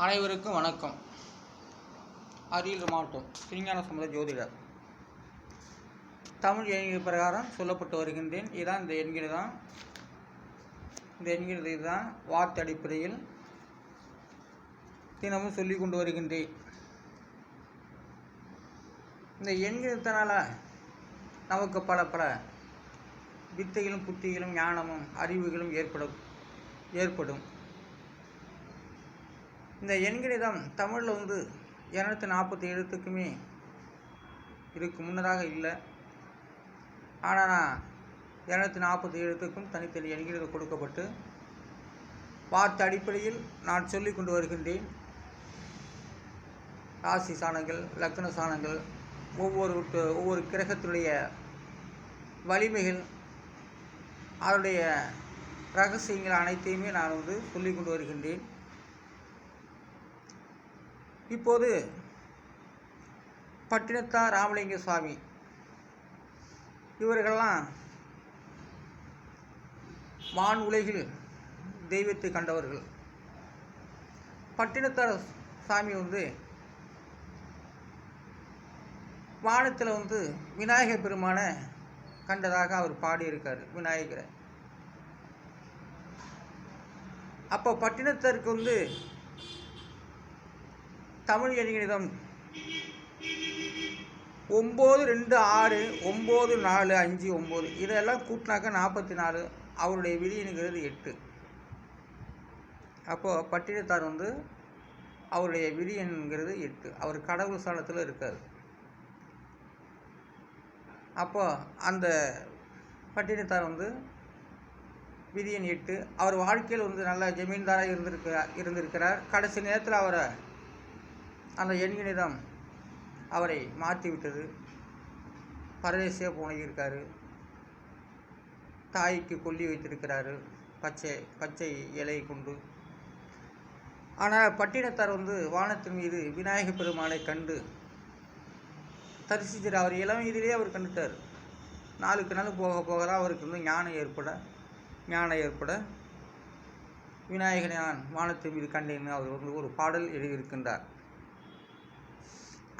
அனைவருக்கும் வணக்கம். அரியலூர் மாவட்டம் திருஞான சம்பந்த ஜோதிடர். தமிழ் எண்கள் பிரகாரம் சொல்லப்பட்டு வருகின்றேன். இதுதான் இந்த எண்கள் தான். இந்த எண்கள் இதுதான் வார்த்தை அடிப்படையில் தினமும் சொல்லி கொண்டு வருகின்றேன். இந்த எண்கிறதுனால நமக்கு பல பல வித்தைகளும் புத்திகளும் ஞானமும் அறிவுகளும் ஏற்படும். இந்த எண்கணிதம் தமிழில் 240 எழுத்துக்குமே இதுக்கு முன்னதாக இல்லை. ஆனால் நான் 240 எழுத்துக்கும் தனித்தனி எண்கணிதம் கொடுக்கப்பட்டு வார்த்தை அடிப்படையில் நான் சொல்லி கொண்டு வருகின்றேன். ராசி சாணங்கள், லக்ன சாணங்கள், ஒவ்வொரு கிரகத்துடைய வலிமைகள், அதனுடைய ரகசியங்கள் அனைத்தையுமே நான் சொல்லி கொண்டு வருகின்றேன். இப்போது பட்டினத்தார் ராமலிங்க சுவாமி இவர்கள்லாம் வான் உலகில் தெய்வத்தை கண்டவர்கள். பட்டினத்தார் சாமி வானத்தில் விநாயகர் பெருமானை கண்டதாக அவர் பாடியிருக்கார். விநாயகரை அப்போ பட்டினத்தாருக்கு தமிழ் எண்கணிதம் 9, 2, 6, 9, 4, 5, 9 இதெல்லாம் கூட்டினாக்க 44. அவருடைய விதிங்கிறது 8. அப்போது பட்டினத்தார் அவருடைய விதி என்கிறது 8. அவர் கடவுள் ஸ்தானத்தில் இருக்கார். அப்போ அந்த பட்டினத்தார் விதி எண் 8. அவர் வாழ்க்கையில் நல்ல ஜமீன்தாராக இருந்திருக்கிறார். கடைசி நேரத்தில் அவரை அந்த எண்கணிதம் அவரை மாற்றிவிட்டது. பரதேசியாக போனிருக்காரு. தாய்க்கு கொல்லி வைத்திருக்கிறாரு பச்சை இலை கொண்டு. ஆனால் பட்டினத்தார் வானத்தின் மீது விநாயகர் பெருமானை கண்டு தரிசித்தார். அவர் இளமையிலே அவர் கண்டுட்டார். நாளுக்கு நாள் போக போக தான் அவருக்கு ஞானம் ஏற்பட விநாயகனை நான் வானத்தின் மீது கண்டேன்னு அவர் ஒரு பாடல் எழுதியிருக்கின்றார்.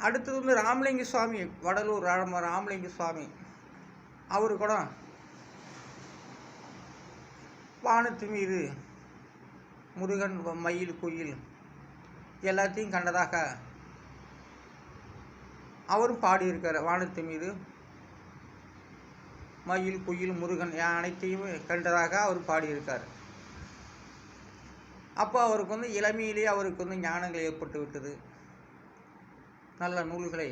அடுத்தது ராமலிங்க சுவாமி, வடலூர் ராமலிங்க சுவாமி. அவரு கூட வானத்து மீது முருகன், மயில், குயில் எல்லாத்தையும் கண்டதாக அவரும் பாடியிருக்கார். வானத்து மீது மயில், குயில், முருகன் அனைத்தையும் கண்டதாக அவர் பாடியிருக்கார். அப்போ அவருக்கு இளமையிலேயே அவருக்கு ஞானங்கள் ஏற்பட்டு விட்டது. நல்ல நூல்களை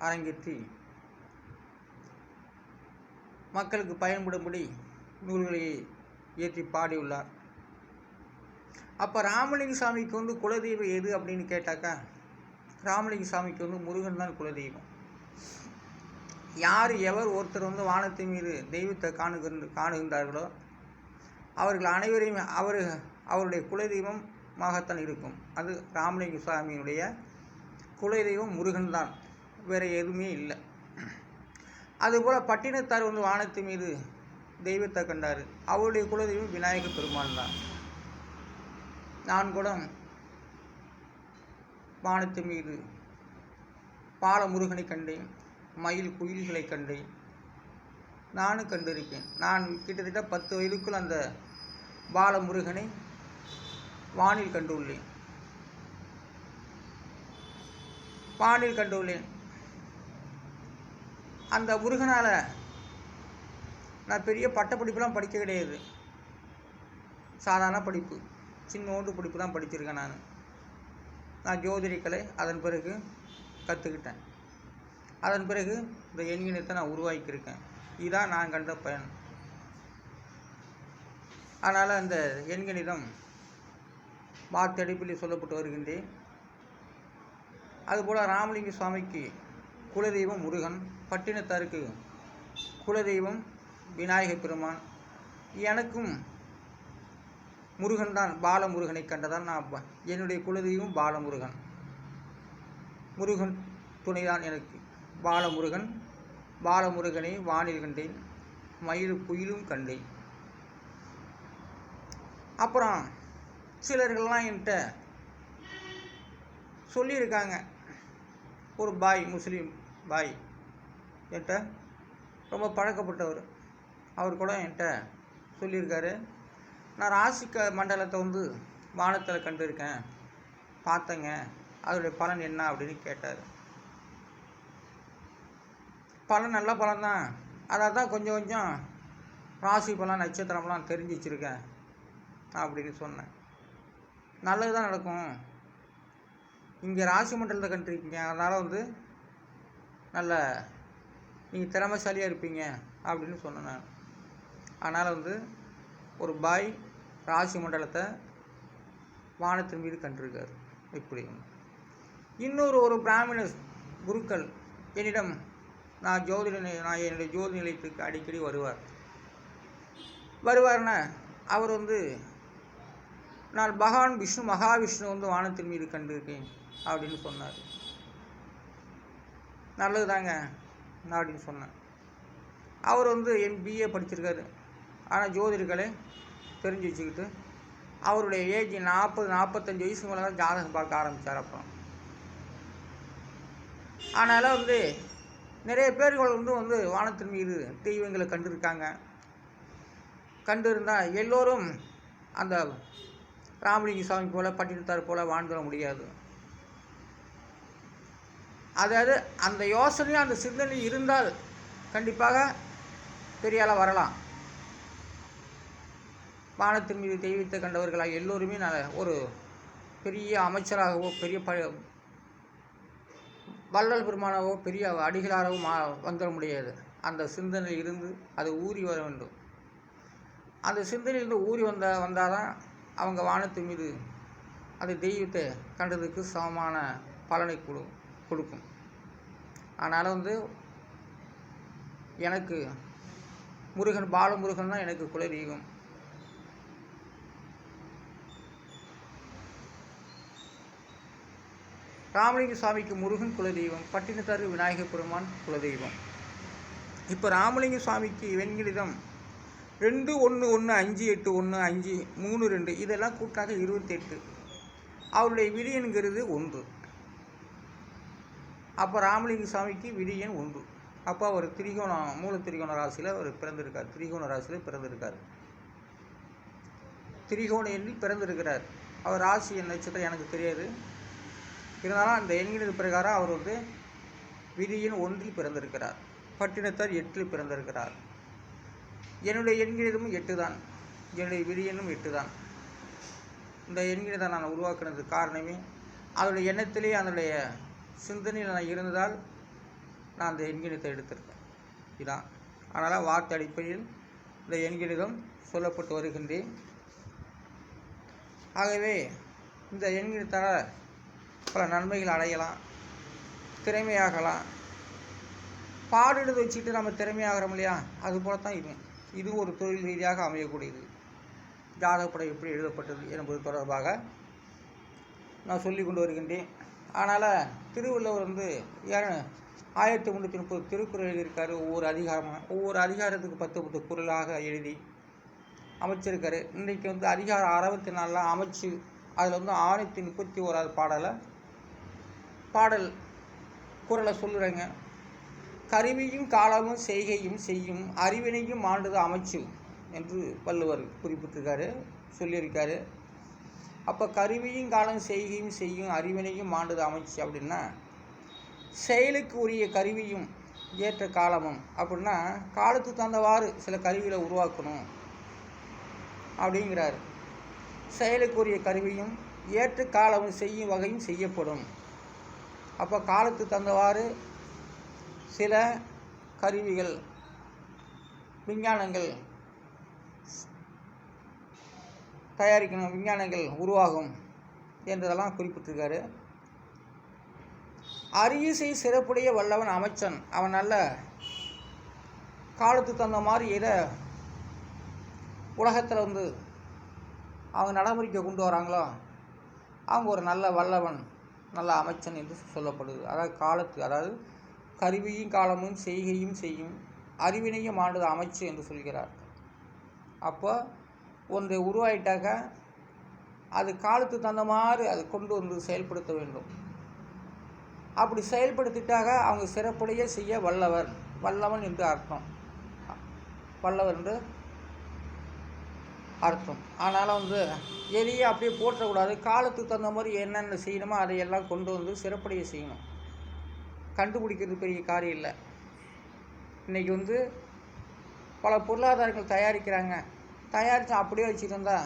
அரங்கேற்றி மக்களுக்கு பயன்படும்படி நூல்களை ஏற்றி பாடியுள்ளார். அப்போ ராமலிங்க சாமிக்கு குலதெய்வம் எது அப்படின்னு கேட்டாக்கா, ராமலிங்க சாமிக்கு முருகன் தான் குலதெய்வம். எவர் ஒருத்தர் வானத்தின் மீது தெய்வத்தை காணுகின்றார்களோ அவர்கள் அனைவரையும் அவருடைய குலதெய்வமாகத்தான் இருக்கும். அது ராமலிங்க சுவாமியினுடைய குலதெய்வம் முருகன் தான், வேறு எதுவுமே இல்லை. அதுபோல் பட்டினத்தார் வானத்து மீது தெய்வத்தை கண்டார். அவருடைய குலதெய்வம் விநாயகர் பெருமான் தான். நான் கூட வானத்து மீது பாலமுருகனை கண்டேன், மயில் குயில்களை கண்டேன். நானும் கண்டிருக்கேன். நான் கிட்டத்தட்ட 10 வயதுக்குள் அந்த பாலமுருகனை வானில் கண்டுள்ளேன். அந்த முருகனால் நான் பெரிய பட்டப்படிப்புலாம் படிக்க கிடையாது. சாதாரண படிப்பு, சின்னோண்டு படிப்பு தான் படிச்சிருக்கேன். நான் ஜோதிடக்கலை அதன் பிறகு கற்றுக்கிட்டேன். அதன் பிறகு இந்த எண்கணிதத்தை நான் உருவாக்கியிருக்கேன். இதுதான் நான் கண்ட பயன். அதனால் அந்த எண்கணிதம் வார்த்தை அடிப்படையில் சொல்லப்பட்டு வருகின்றேன். அதுபோல் ராமலிங்க சுவாமிக்கு குலதெய்வம் முருகன், பட்டினத்தாருக்கு குலதெய்வம் விநாயகர் பெருமான். எனக்கும் முருகன் தான், பாலமுருகனை கண்டதான் நான் என்னுடைய குலதெய்வம் பாலமுருகன். முருகன் துணைதான் எனக்கு. பாலமுருகனை வானில் கண்டேன், மயில் குயிலும் கண்டேன். அப்புறம் சிலர்கள்லாம் என்கிட்ட சொல்லியிருக்காங்க. ஒரு பாய், முஸ்லீம் பாய் என்கிட்ட ரொம்ப பழக்கப்பட்டவர், அவர் கூட என்கிட்ட சொல்லியிருக்காரு, நான் ராசி மண்டலத்தை வானத்தில் கண்டிருக்கேன், பார்த்தேங்க, அதோடைய பலன் என்ன அப்படின்னு கேட்டார். பலன் நல்ல பலன் தான், அதை தான் கொஞ்சம் கொஞ்சம் ராசி பலன் நட்சத்திரம்லாம் தெரிஞ்சு வச்சுருக்கேன் அப்படின்னு சொன்னேன். நல்லது தான் நடக்கும், இங்கே ராசி மண்டலத்தை கண்டிருக்கீங்க, அதனால் நல்ல நீங்கள் திறமைசாலியாக இருப்பீங்க அப்படின்னு சொன்னேன் நான். அதனால் ஒரு பாய் ராசி மண்டலத்தை வானத்தின் மீது கண்டிருக்கார். இப்படி ஒரு பிராமண குருக்கள் என்னிடம் நான் என்னுடைய ஜோதி நிலையத்துக்கு அடிக்கடி வருவார்னா அவர் நான் பகவான் மகாவிஷ்ணு வானத்தின் மீது கண்டிருக்கேன் அப்படின்னு சொன்னார். நல்லது தாங்க அப்படின்னு சொன்னேன். அவர் MBA படிச்சிருக்காரு, ஆனால் ஜோதிடர்களை தெரிஞ்சு வச்சுக்கிட்டு அவருடைய ஏஜ் 40-45 வயசுக்கு மேலே தான் ஜாதகம் பார்க்க ஆரம்பித்தார். அப்புறம் அதனால் நிறைய பேர்கள் வானத்தின் மீது தெய்வங்களை கண்டிருக்காங்க. கண்டிருந்தால் எல்லோரும் அந்த ராமலிங்க சாமி போல் பட்டினத்தார் போல் வாழ்ந்துட முடியாது. அதாவது அந்த யோசனையும் அந்த சிந்தனை இருந்தால் கண்டிப்பாக பெரிய ஆளாக வரலாம். வானத்தின் மீது தெய்வத்தை கண்டவர்களாக எல்லோருமே ஒரு பெரிய அமைச்சராகவோ பெரிய வள்ளல் பெருமானாவோ பெரிய அடிகளாரவோ வந்துட முடியாது. அந்த சிந்தனை இருந்து அது ஊறி வர வேண்டும். அந்த சிந்தனையிலிருந்து ஊறி வந்தால் தான் அவங்க வானத்தின் மீது அந்த தெய்வத்தை கண்டதுக்கு சமமான பலனை கொடுக்கும். அதனால் எனக்கு முருகன், பாலமுருகன் தான் எனக்கு குலதெய்வம். ராமலிங்க சுவாமிக்கு முருகன் குலதெய்வம், பட்டினத்தார் விநாயகர் பெருமான் குலதெய்வம். இப்போ ராமலிங்க சுவாமிக்கு வெண்கிலிதம் 211581532 இதெல்லாம் கூட்டாக 28. அவருடைய விதியன்கிறது 1. அப்போ ராமலிங்க சுவாமிக்கு விதியன் 1. அப்போ அவர் மூல திரிகோண ராசியில் அவர் பிறந்திருக்கார். திரிகோண எண்ணில் பிறந்திருக்கிறார். அவர் ராசி என் நட்சத்திரம் எனக்கு தெரியாது. இருந்தாலும் அந்த எண்களின் பிரகாரம் அவர் விதியின் 1 பிறந்திருக்கிறார். பட்டினத்தார் 8 பிறந்திருக்கிறார். என்னுடைய எண்களிலும் 8 தான், என்னுடைய விதியனும் 8 தான். இந்த எண்களை தான் நான் உருவாக்குனதுக்கு காரணமே அதனுடைய எண்ணத்திலே அதனுடைய சிந்தனையில் நான் இருந்ததால் நான் அந்த எண்கணிதத்தை எடுத்திருக்கேன். இதான் அதனால் வார்த்தை அடிப்படையில் இந்த எண்கணிதம் சொல்லப்பட்டு வருகின்றேன். ஆகவே இந்த எண்கணிதத்தால் பல நன்மைகள் அடையலாம், திறமையாகலாம். பாடுறது வச்சுக்கிட்டு நம்ம திறமையாகிறோம் இல்லையா, அதுபோல தான் இது ஒரு தொழில் ரீதியாக அமையக்கூடியது. ஜாதகப்படம் எப்படி எழுதப்பட்டது என்பது தொடர்பாக நான் சொல்லி கொண்டு வருகின்றேன். அதனால் திருவள்ளுவர் 1330 திருக்குறள் எழுதியிருக்காரு. ஒவ்வொரு அதிகாரத்துக்கு 10 குறளாக எழுதி அமைச்சிருக்காரு. இன்றைக்கு அதிகாரம் 64 அமைச்சு அதில் 631 பாடல் குறளை சொல்லுறேங்க. கருவியும் காலமும் செய்கையும் செய்யும் அறிவினையும் ஆண்டது அமைச்சு என்று வள்ளுவர் குறிப்பிட்டிருக்காரு, சொல்லியிருக்காரு. அப்போ கருவியும் காலம் செய்கையும் செய்யும் அறிவினையும் ஆண்டது அமைச்சு அப்படின்னா செயலுக்கு உரிய கருவியும் ஏற்ற காலமும். அப்படின்னா காலத்துக்கு தகுந்தவாறு சில கருவிகளை உருவாக்கணும் அப்படிங்கிறார். செயலுக்கு உரிய கருவியும் ஏற்ற காலமும் செய்யும் வகையும் செய்யப்படும். அப்போ காலத்துக்கு தகுந்தவாறு சில கருவிகள், விஞ்ஞானங்கள் தயாரிக்கணும், விஞ்ஞானங்கள் உருவாகும் என்றதெல்லாம் குறிப்பிட்டிருக்காரு. அரியசை சிறப்புடைய வல்லவன் அமைச்சன். அவன் நல்ல காலத்துக்கு தகுந்த மாதிரி எதை உலகத்தில் அவங்க நடைமுறைக்கு கொண்டு வராங்களோ அவங்க ஒரு நல்ல வல்லவன், நல்ல அமைச்சன் என்று சொல்லப்படுது. அதாவது கருவியும் காலமும் செய்கையும் செய்யும் அறிவினையும் ஆண்டது அமைச்சு என்று சொல்கிறார். அப்போ ஒன்றை உருவாயிட்டாக்க அது காலத்துக்கு தகுந்த மாதிரி அது கொண்டு செயல்படுத்த வேண்டும். அப்படி செயல்படுத்திட்டாக அவங்க சிறப்புடைய செய்ய வல்லவன் என்று அர்த்தம். வல்லவர் என்று அர்த்தம். அதனால் எதையே அப்படியே போற்றக்கூடாது. காலத்துக்கு தகுந்த மாதிரி என்னென்ன செய்யணுமோ அதையெல்லாம் கொண்டு வந்து சிறப்புடைய செய்யணும். கண்டுபிடிக்கிறது பெரிய காரியம் இல்லை. இன்றைக்கி பல பொருளாதாரங்கள் தயாரித்து அப்படியே வச்சுருந்தா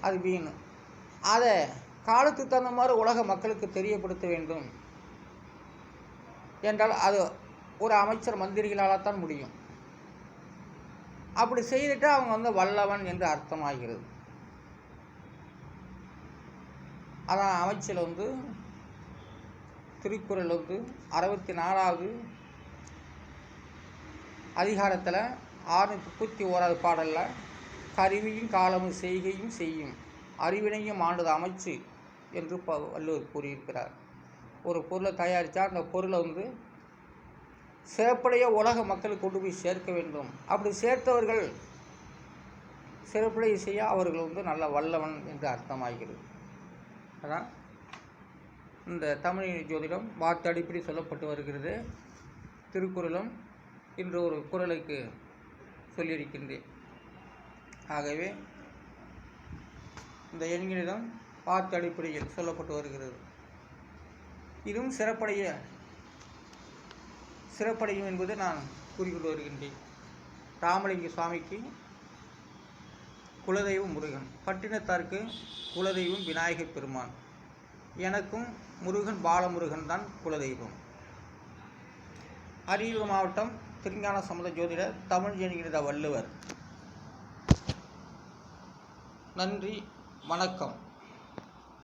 அது வீணு. அதை காலத்துக்கு தகுந்த மாதிரி உலக மக்களுக்கு தெரியப்படுத்த வேண்டும் என்றால் அது ஒரு அமைச்சர் மந்திரிகளால் தான் முடியும். அப்படி செய்துட்டு அவங்க வல்லவன் என்று அர்த்தமாகிறது. அதான் அமைச்சர் திருக்குறள் 64வது அதிகாரத்தில் 631வது பாடலில் கருவியும் காலமும் செய்கையும் செய்யும் அறிவினையும் ஆண்டது அமைச்சு என்று வள்ளுவர் கூறியிருக்கிறார். ஒரு பொருளை தயாரித்தா அந்த பொருளை சிறப்புடைய உலக மக்களுக்கு கொண்டு போய் சேர்க்க வேண்டும். அப்படி சேர்த்தவர்கள் சிறப்புடைய செய்ய அவர்கள் நல்ல வல்லவன் என்று அர்த்தமாகிறது. அதான் இந்த தமிழ் ஜோதிடம் வார்த்தை அடிப்படை சொல்லப்பட்டு வருகிறது. திருக்குறளும் இன்று ஒரு குறளுக்கு சொல்லியிருக்கின்றேன். ஆகவே இந்த எண்களிடம் வார்த்தை அடிப்படையில் சொல்லப்பட்டு வருகிறது. இதுவும் சிறப்படையும் என்பதை நான் கூறிக்கொண்டு வருகின்றேன். ராமலிங்க சுவாமிக்கு குலதெய்வம் முருகன், பட்டினத்தாருக்கு குலதெய்வம் விநாயகர் பெருமான், எனக்கும் முருகன் பாலமுருகன் தான் குலதெய்வம். அரியலூர் மாவட்டம் திருஞான சம்பந்த ஜோதிடர், தமிழ் என்கிற வள்ளுவர். நன்றி, வணக்கம்.